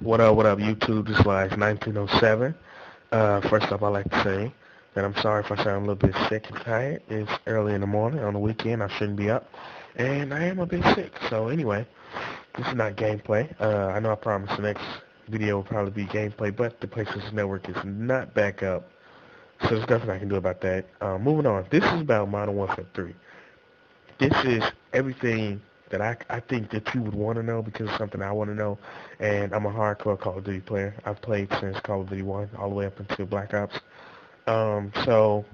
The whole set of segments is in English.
What up, YouTube? This is 1907. First up, I'd like to say that I'm sorry if I sound a little bit sick and tired. It's early in the morning on the weekend. I shouldn't be up, and I am a bit sick. So anyway, this is not gameplay. I know I promised the next video will probably be gameplay, but the PlayStation Network is not back up, so there's nothing I can do about that. Moving on. This is about Modern Warfare 3. This is everything that I think that you would want to know because it's something I want to know, and I'm a hardcore Call of Duty player. I've played since Call of Duty 1 all the way up until Black Ops. So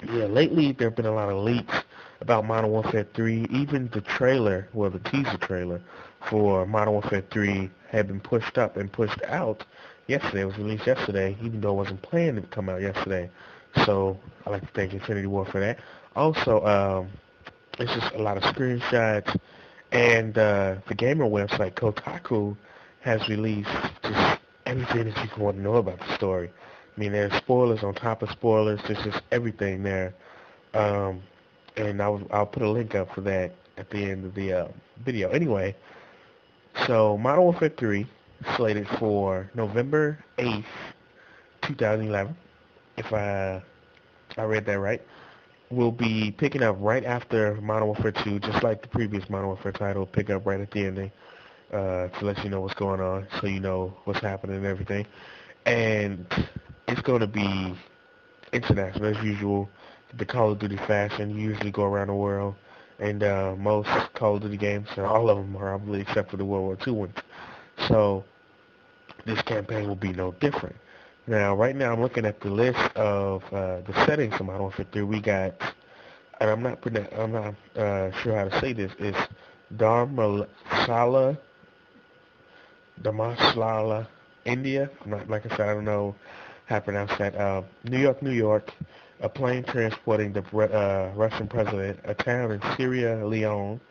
yeah, lately there have been a lot of leaks about Modern Warfare 3. Even the trailer, well, the teaser trailer for Modern Warfare 3 had been pushed up and pushed out yesterday. It was released yesterday, even though it wasn't planned to come out yesterday. So I like to thank Infinity War for that. Also, it's just a lot of screenshots, and the gamer website Kotaku has released just everything that you can want to know about the story. I mean, there's spoilers on top of spoilers. There's just everything there. Um, and I'll put a link up for that at the end of the video. Anyway, so Modern Warfare 3 slated for November 8th, 2011. If I read that right, will be picking up right after Modern Warfare 2, just like the previous Modern Warfare title, pick up right at the ending to let you know what's going on, so you know what's happening and everything. And it's going to be international as usual. The Call of Duty fashion, you usually go around the world, and most Call of Duty games, and all of them probably except for the World War II ones. So this campaign will be no different. Now, right now, I'm looking at the list of the settings of Modern Warfare 3. We got, and I'm not sure how to say this. It's Dharmasala, India. I'm not, like I said, I don't know how to pronounce that. New York, New York. A plane transporting the Russian president. A town in Sierra Leone.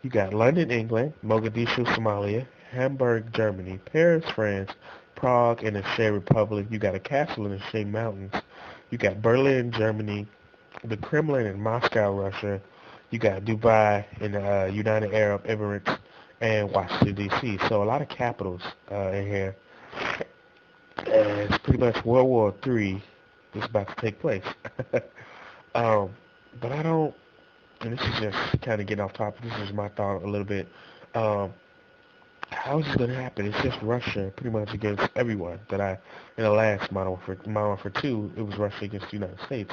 You got London, England. Mogadishu, Somalia. Hamburg, Germany. Paris, France. Prague and the Czech Republic. You got a castle in the Shea Mountains. You got Berlin, Germany. The Kremlin in Moscow, Russia. You got Dubai in the United Arab Emirates and Washington, D.C. So a lot of capitals in here. And it's pretty much World War III is about to take place. um, but I don't, and this is just kind of getting off topic. This is my thought a little bit. Um, how is this going to happen? It's just Russia pretty much against everyone in the last Modern Warfare 2, it was Russia against the United States.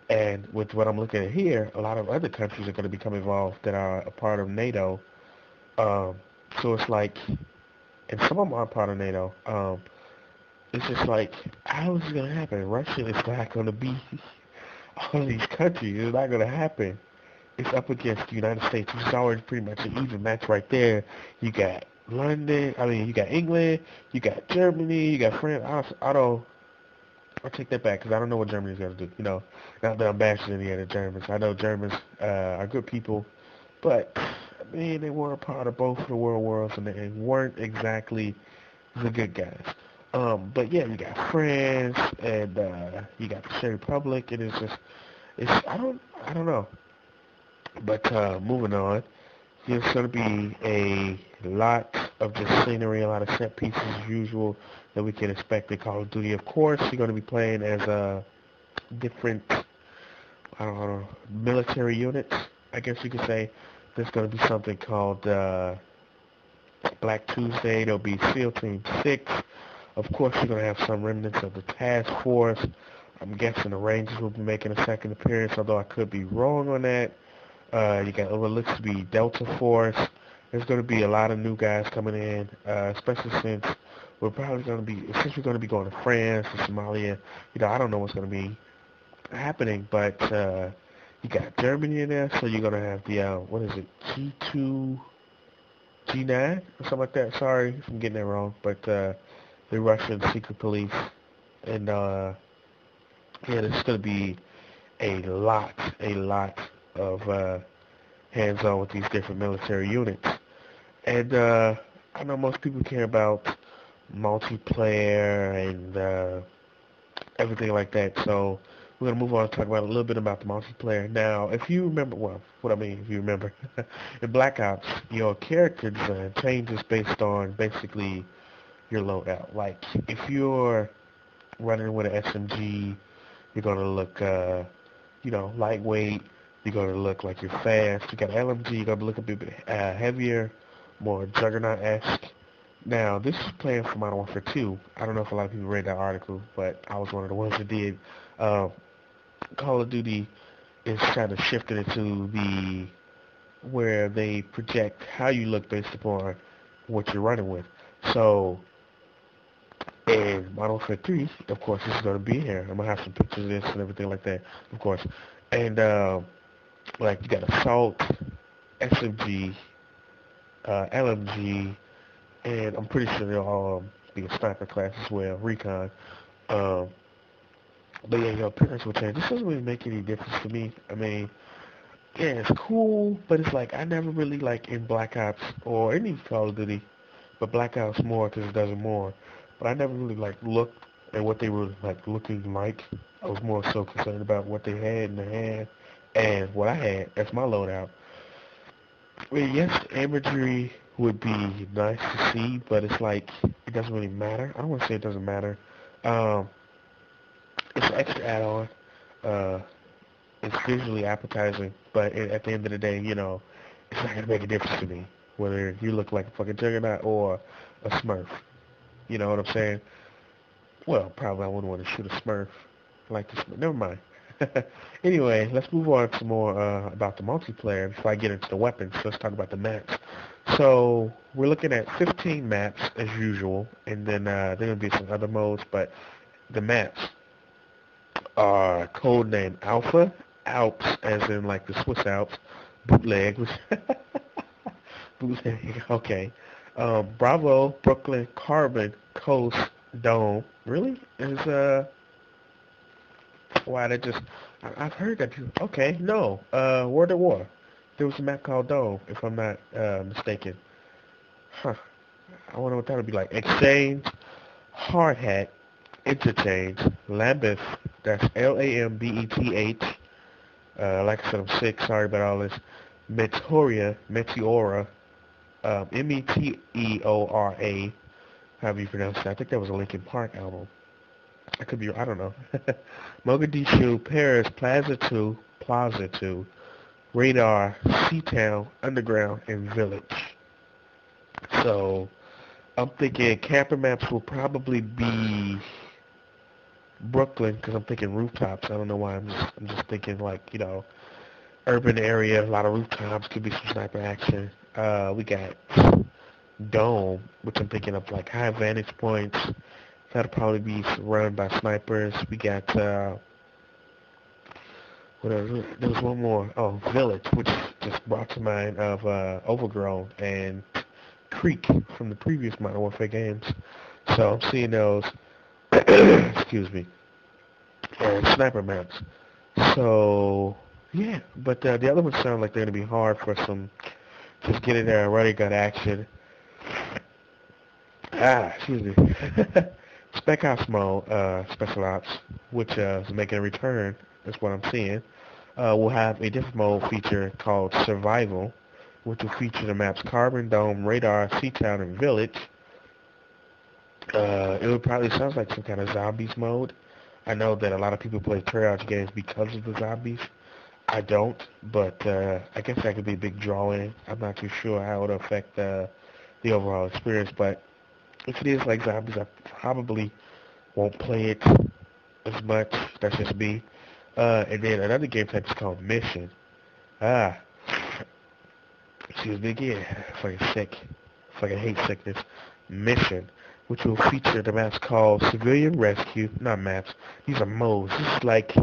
And with what I'm looking at here, a lot of other countries are going to become involved that are a part of NATO. So it's like, and some of them are part of NATO. It's just like, how is this going to happen? Russia is not going to beat all of these countries. It's not going to happen. It's up against the United States, which is already pretty much an even match right there. You got you got England, you got Germany, you got France. I'll take that back because I don't know what Germany's going to do. Not that I'm bashing any of the Germans. I know Germans are good people, but I mean, they were a part of both the world wars and they weren't exactly the good guys. But yeah, you got France and you got the Czech Republic, and I don't know. But moving on, there's going to be a lot of just scenery, a lot of set pieces as usual that we can expect in Call of Duty. Of course, you're going to be playing as different, I don't know, military units, I guess you could say. There's going to be something called Black Tuesday. There'll be SEAL Team 6. Of course, you're going to have some remnants of the task force. I'm guessing the Rangers will be making a second appearance, although I could be wrong on that. You got what looks to be Delta Force. There's going to be a lot of new guys coming in, especially since we're going to be going to France and Somalia. I don't know what's going to be happening, but you got Germany in there, so you're going to have the, what is it, G2, G9, or something like that. Sorry if I'm getting that wrong, but the Russian secret police. And, yeah, there's going to be a lot of hands-on with these different military units. And I know most people care about multiplayer and everything like that, so we're going to move on and talk about a little bit about the multiplayer. Now, if you remember, if you remember, in Black Ops, your character design changes based on basically your loadout. Like, if you're running with an SMG, you're gonna look, lightweight. You're gonna look like you're fast. You got an LMG, you're gonna look a bit heavier, more Juggernaut-esque. Now, this is playing for Modern Warfare 2. I don't know if a lot of people read that article, but I was one of the ones that did. Uh, Call of Duty is kind of shifting into the where they project how you look based upon what you're running with. So, in Modern Warfare 3, of course, this is going to be here. I'm going to have some pictures of this and everything like that, of course. And, like, you got Assault, SMG, LMG, and I'm pretty sure they'll all be a sniper class as well, Recon. Um, but yeah, your appearance will change. This doesn't really make any difference to me. I mean, yeah, it's cool, but it's like I never really like in Black Ops or any Call of Duty, but Black Ops more because it does it more. But I never really like looked at what they were like looking like. I was more so concerned about what they had in their hand and what I had as my loadout. I mean, yes, imagery would be nice to see, but it's like it doesn't really matter. I don't want to say it doesn't matter. Um, it's an extra add-on. Uh, it's visually appetizing, but at the end of the day, it's not gonna make a difference to me whether you look like a fucking juggernaut or a Smurf. You know what I'm saying? Well, probably I wouldn't want to shoot a Smurf like this. Never mind. Anyway, let's move on to more about the multiplayer before I get into the weapons. Let's talk about the maps. So we're looking at 15 maps as usual, and then there will be some other modes, but the maps are codenamed Alpha, Alps, as in like the Swiss Alps, Bootleg, which bootleg, okay. Bravo, Brooklyn, Carbon, Coast, Dome. Really? Is why they just? I've heard that. Okay, no. World at War. There was a map called Dome, if I'm not mistaken. Huh. I wonder what that would be like. Exchange, Hard Hat, Interchange, Lambeth. That's Lambeth. Like I said, I'm sick. Sorry about all this. Meteora, Meteora. However you pronounce that. I think that was a Linkin Park album. I could be. I don't know. Mogadishu, Paris, Plaza 2, Radar, Seatown, Underground, and Village. So I'm thinking camper maps will probably be Brooklyn because I'm thinking rooftops. I don't know why. I'm just thinking like urban area, a lot of rooftops. Could be some sniper action. We got Dome, which I'm thinking of like high vantage points. That'll probably be run by snipers. We got what else? There was one more. Oh, Village, which just brought to mind of Overgrown and Creek from the previous Modern Warfare games. So I'm seeing those. Excuse me. And sniper maps. So yeah, but the other ones sound like they're gonna be hard for some just get in there and running gun action. Excuse me. Spec Ops mode, Special Ops, which is making a return. That's what I'm seeing. Will have a different mode feature called Survival, which will feature the maps Carbon, Dome, Radar, Seatown, and Village. It would probably sounds like some kind of zombies mode. I know that a lot of people play triage games because of the zombies. I don't, but I guess that could be a big draw-in. I'm not too sure how it'll affect the overall experience, but if it is like zombies, I probably won't play it as much. That's just me. And then another game type is called Mission. Ah, excuse me again. Fucking sick. Fucking hate sickness. Mission, which will feature the maps called Civilian Rescue. Not maps. These are modes. This is like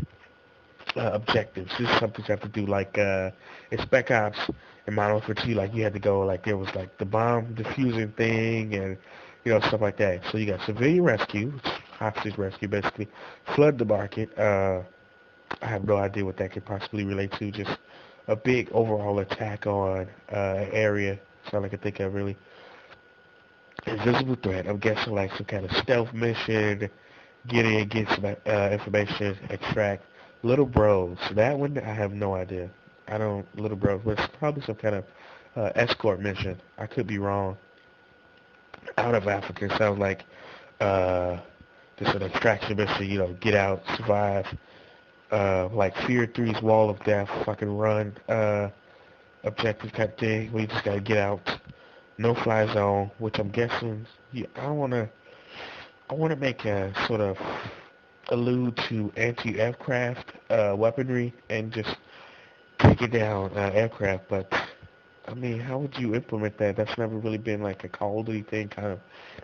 objectives. This is something you have to do like in Spec Ops and Modern Warfare 2, like you had to go like there was like the bomb diffusing thing and stuff like that. So you got civilian rescue, hostage rescue basically, flood the market. I have no idea what that could possibly relate to. Just a big overall attack on an area. That's all I can think of really. Invisible threat. I'm guessing like some kind of stealth mission. Get in, get some information, extract. Little Bros. That one I have no idea. I don't. Little Bros. But it's probably some kind of escort mission. I could be wrong. out of Africa. It sounds like uh, just an extraction mission, get out, survive, like Fear Three's Wall of Death, fucking run, objective type thing, where you just gotta get out. No fly zone, which I'm guessing, I wanna make a sort of allude to anti-aircraft, weaponry and just take it down, aircraft, but I mean, how would you implement that? That's never really been like a Call of Duty thing, kind of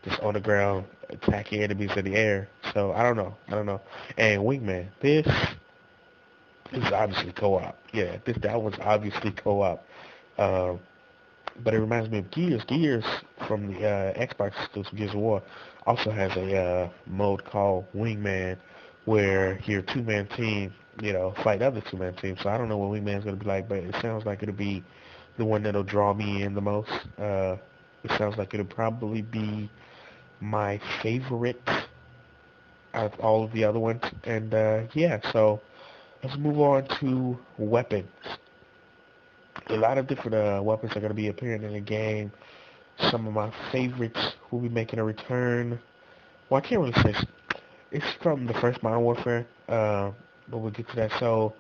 just on the ground attacking enemies in the air. So I don't know. And Wingman, this is obviously co-op. Yeah, that was obviously co-op. Um, but it reminds me of Gears. Gears from the Xbox exclusive Gears of War also has a mode called Wingman, where your two-man team, fight other two-man teams. So I don't know what Wingman's gonna be like, but it sounds like it'll be the one that'll draw me in the most. It sounds like it'll probably be my favorite out of all of the other ones. And yeah, so let's move on to weapons. A lot of different weapons are going to be appearing in the game. Some of my favorites will be making a return. Well, I can't really say it's from the first Modern Warfare, but we'll get to that. So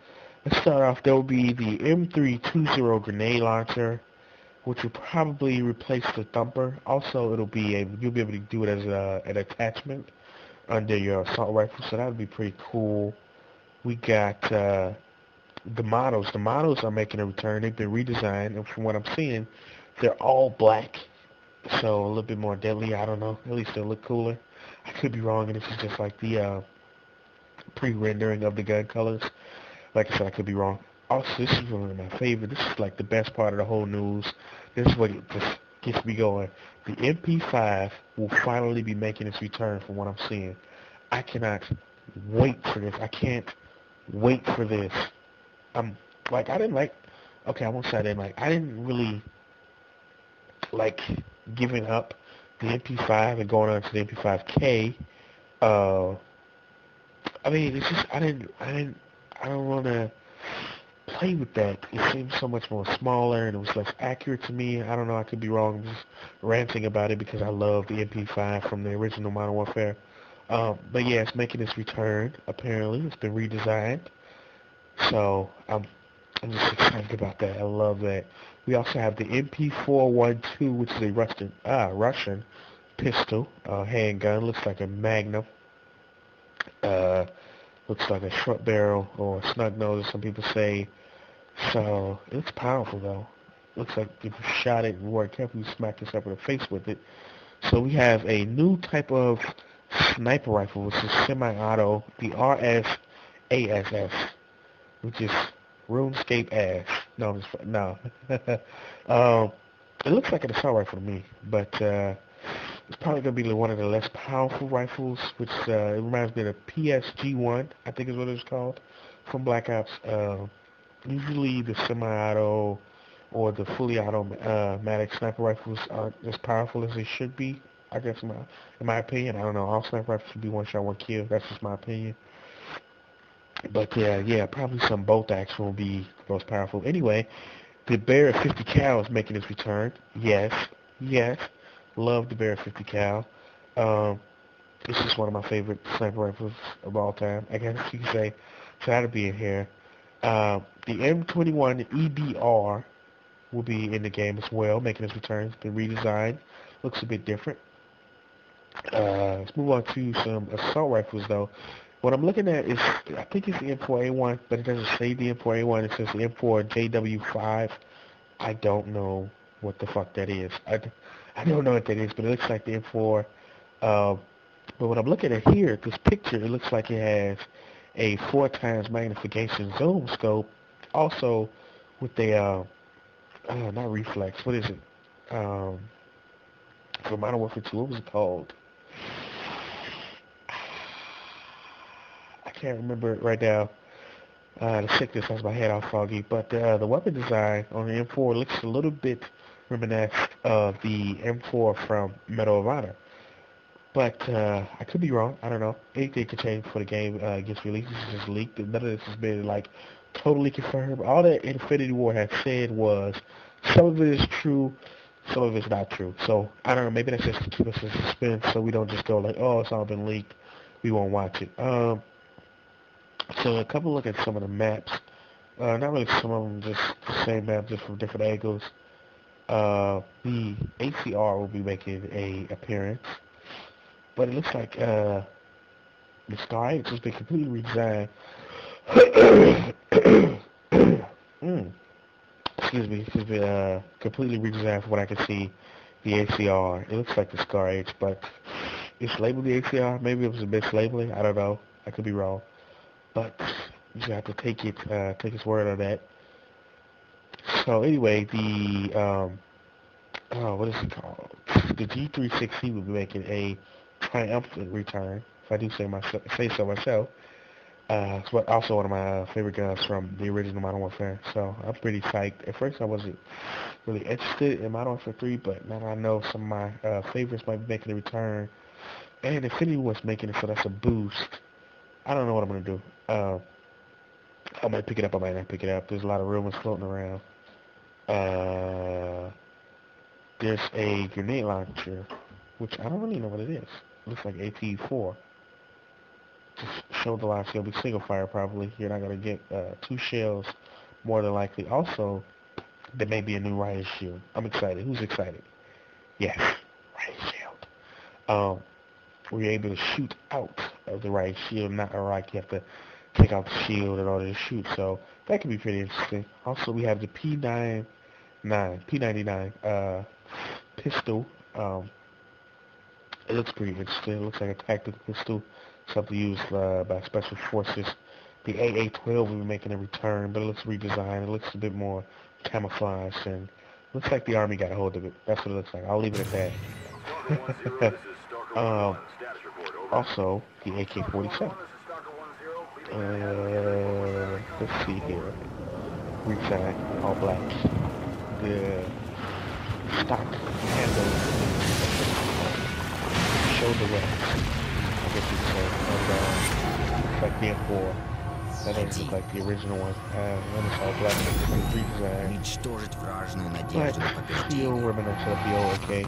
let's start off. There will be the M320 grenade launcher, which will probably replace the Thumper. Also, you'll be able to do it as an attachment under your assault rifle, so that would be pretty cool. We got the models. The models are making a return. They've been redesigned, and from what I'm seeing, they're all black, so a little bit more deadly. I don't know. At least they'll look cooler. I could be wrong, and this is just like the pre-rendering of the gun colors. Like I said, I could be wrong. Also, this is one of my favorite. This is like the best part of the whole news. This is what just gets me going. The MP5 will finally be making its return from what I'm seeing. I cannot wait for this. I can't wait for this. I'm like, I didn't like, okay, I won't say I didn't like, I didn't really like giving up the MP5 and going on to the MP5K. Uh, I mean, it's just, I don't want to play with that. It seems so much more smaller and it was less accurate to me. I don't know, I could be wrong. I'm just ranting about it because I love the MP5 from the original Modern Warfare. But yeah, it's making its return, apparently. It's been redesigned. So I'm just excited about that. I love that. We also have the MP412, which is a Russian pistol, handgun. Looks like a Magnum. Uh, looks like a short barrel or a snug nose, as some people say. So it looks powerful though. Looks like if you shot it and weren't careful, you smack yourself in the face with it. So we have a new type of sniper rifle, which is semi-auto, the RSASS, which is RuneScape ass. No, no. It looks like an assault rifle to me, but it's probably going to be one of the less powerful rifles, which it reminds me of the PSG-1, I think is what it's called, from Black Ops. Usually the semi-auto or the fully automatic sniper rifles aren't as powerful as they should be. I guess in my opinion, I don't know. All sniper rifles should be one shot, one kill. That's just my opinion. But yeah, probably some bolt action will be the most powerful. Anyway, the Bear at 50 cal is making its return. Yes, yes, love the Bear at 50 cal. Um, this is one of my favorite sniper rifles of all time. I guess you could say, so that'll be in here. The M21 EBR will be in the game as well, making its return. It's been redesigned. Looks a bit different. Let's move on to some assault rifles though. What I'm looking at is, I think it's the M4A1, but it doesn't say the M4A1. It says the M4JW5. I don't know what the fuck that is. I don't know what that is, but it looks like the M4. But when I'm looking at here, this picture, it looks like it has a 4 times magnification zoom scope. Also with a, not reflex, what is it? For Modern Warfare 2, what was it called? I can't remember it right now. The sickness has my head all foggy. But the weapon design on the M4 looks a little bit reminiscent of the M4 from Medal of Honor. But I could be wrong. I don't know. Anything could change before the game gets released. This is just leaked. None of this has been like totally confirmed. All that Infinity War had said was some of it is true, some of it's not true. So I don't know. Maybe that's just to keep us in suspense, so we don't just go like, oh, it's all been leaked. We won't watch it. So a couple look at some of the maps. Not really some of them, just the same map, just from different angles. The ACR will be making a appearance, but it looks like the Star 8 has been completely redesigned. mm, excuse me, it's been completely redesigned from what I can see. The ACR, it looks like the Scar H, but it's labeled the ACR. Maybe it was a mislabeling. I don't know. I could be wrong, but you have to take his word on that. So anyway, the what is it called? The G360 will be making a triumphant return, if I do say so myself. It's also one of my favorite guns from the original Modern Warfare, so I'm pretty psyched. At first, I wasn't really interested in Modern Warfare 3, but now I know some of my favorites might be making a return, and Infinity was making it, so that's a boost. I don't know what I'm gonna do. I might pick it up, I might not pick it up. There's a lot of rumors floating around. Uh, there's a grenade launcher, which I don't really know what it is. It looks like AT4. Just show the launch. It'll be single fire probably. You're not gonna get two shells, more than likely. Also, there may be a new riot shield. I'm excited. Who's excited? Yes, riot shield. We're able to shoot out of the riot shield, not like you have to take out the shield in order to shoot. So that could be pretty interesting. Also, we have the P99 pistol. It looks pretty interesting. It looks like a tactical pistol, something used by special forces. The AA-12 will be making a return, but it looks redesigned. It looks a bit more camouflaged, and looks like the Army got a hold of it. That's what it looks like. I'll leave it at that. Also, the AK-47. Let's see here. Redesign, all black. The stock handle shoulder rest, I guess you could say, and it's like the M4. That doesn't look like the original one. One is all black, it's redesigned. But still reminiscent of the old AK.